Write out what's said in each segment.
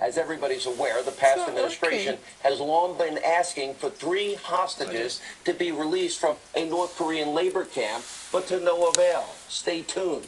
As everybody's aware, the past administration has long been asking for 3 hostages to be released from a North Korean labor camp, but to no avail. Stay tuned.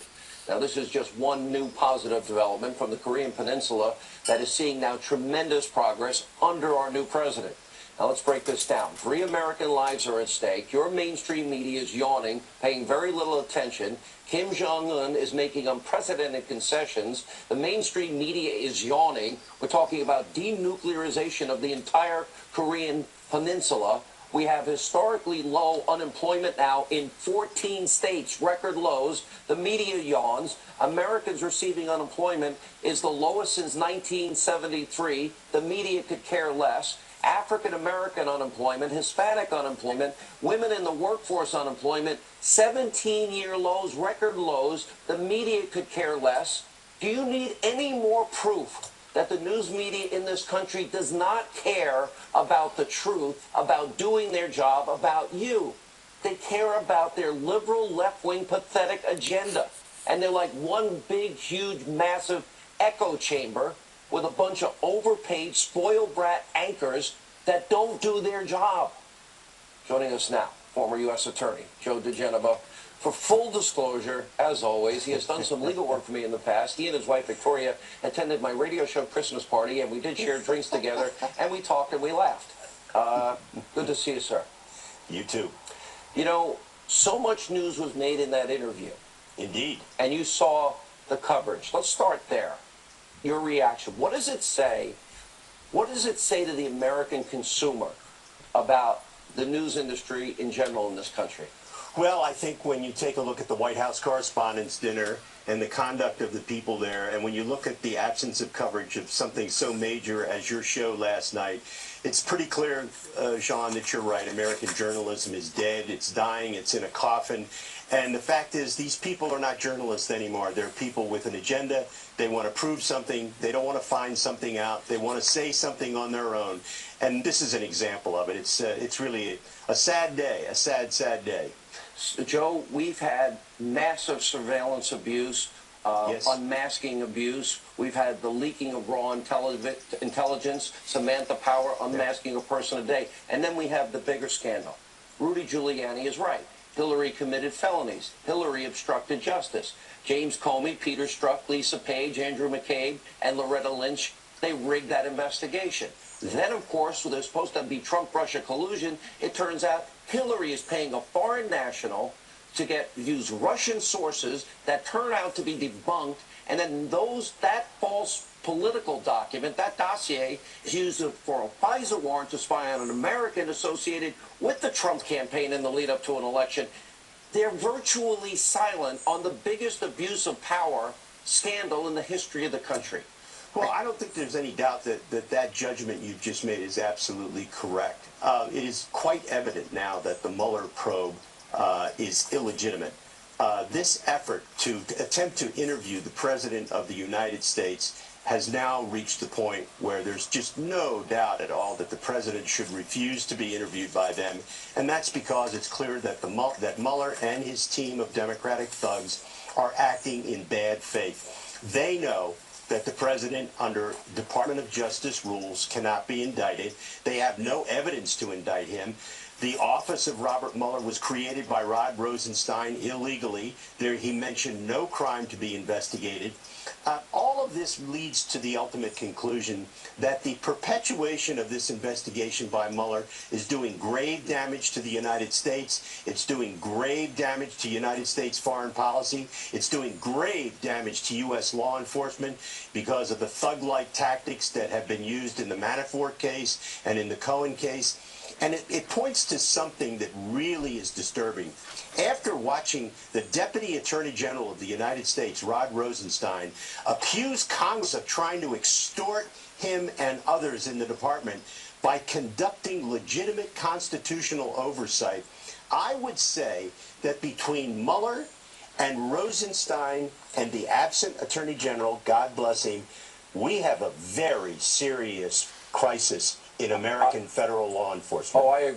Now, this is just one new positive development from the Korean Peninsula that is seeing now tremendous progress under our new president. Now, let's break this down. 3 American lives are at stake. Your mainstream media is yawning, paying very little attention. Kim Jong-un is making unprecedented concessions. The mainstream media is yawning. We're talking about denuclearization of the entire Korean Peninsula. We have historically low unemployment now in 14 states, record lows. The media yawns. Americans receiving unemployment is the lowest since 1973. The media could care less. African-American unemployment, Hispanic unemployment, women in the workforce unemployment, 17-year lows, record lows. The media could care less. Do you need any more proof that the news media in this country does not care about the truth, about doing their job, about you? They care about their liberal, left-wing, pathetic agenda. And they're like one big, huge, massive echo chamber with a bunch of overpaid, spoiled brat anchors that don't do their job. Joining us now, former U.S. Attorney Joe DeGenova. For full disclosure, as always, he has done some legal work for me in the past. He and his wife, Victoria, attended my radio show Christmas party, and we did share drinks together, and we talked and we laughed. Good to see you, sir. You too. You know, so much news was made in that interview. Indeed. And you saw the coverage. Let's start there. Your reaction. What does it say? What does it say to the American consumer about the news industry in general in this country? Well, I think when you take a look at the White House Correspondents' Dinner and the conduct of the people there, and when you look at the absence of coverage of something so major as your show last night, it's pretty clear, Sean, that you're right. American journalism is dead. It's dying. It's in a coffin. And the fact is, these people are not journalists anymore. They're people with an agenda. They want to prove something. They don't want to find something out. They want to say something on their own. And this is an example of it. It's really a sad day, a sad, sad day. Joe, we've had massive surveillance abuse, Yes. unmasking abuse. We've had the leaking of raw intelligence, Samantha Power unmasking a person a day. And then we have the bigger scandal. Rudy Giuliani is right. Hillary committed felonies. Hillary obstructed justice. James Comey, Peter Strzok, Lisa Page, Andrew McCabe, and Loretta Lynch, they rigged that investigation. Then, of course, there's supposed to be Trump-Russia collusion. It turns out Hillary is paying a foreign national to use Russian sources that turn out to be debunked, and then that false political document, that dossier, is used for a FISA warrant to spy on an American associated with the Trump campaign in the lead-up to an election. They're virtually silent on the biggest abuse of power scandal in the history of the country. Well, I don't think there's any doubt that judgment you've just made is absolutely correct. It is quite evident now that the Mueller probe is illegitimate. This effort to attempt to interview the President of the United States has now reached the point where there's just no doubt at all that the President should refuse to be interviewed by them. And that's because it's clear that that Mueller and his team of Democratic thugs are acting in bad faith. They know that the President, under Department of Justice rules, cannot be indicted. They have no evidence to indict him. The office of Robert Mueller was created by Rod Rosenstein illegally. There he mentioned no crime to be investigated. All of this leads to the ultimate conclusion that the perpetuation of this investigation by Mueller is doing grave damage to the United States. It's doing grave damage to United States foreign policy. It's doing grave damage to U.S. law enforcement because of the thug-like tactics that have been used in the Manafort case and in the Cohen case. And it points to something that really is disturbing. After watching the Deputy Attorney General of the United States, Rod Rosenstein, accuse Congress of trying to extort him and others in the department by conducting legitimate constitutional oversight, I would say that between Mueller and Rosenstein and the absent Attorney General, God bless him, we have a very serious crisis in American federal law enforcement. Oh, I agree.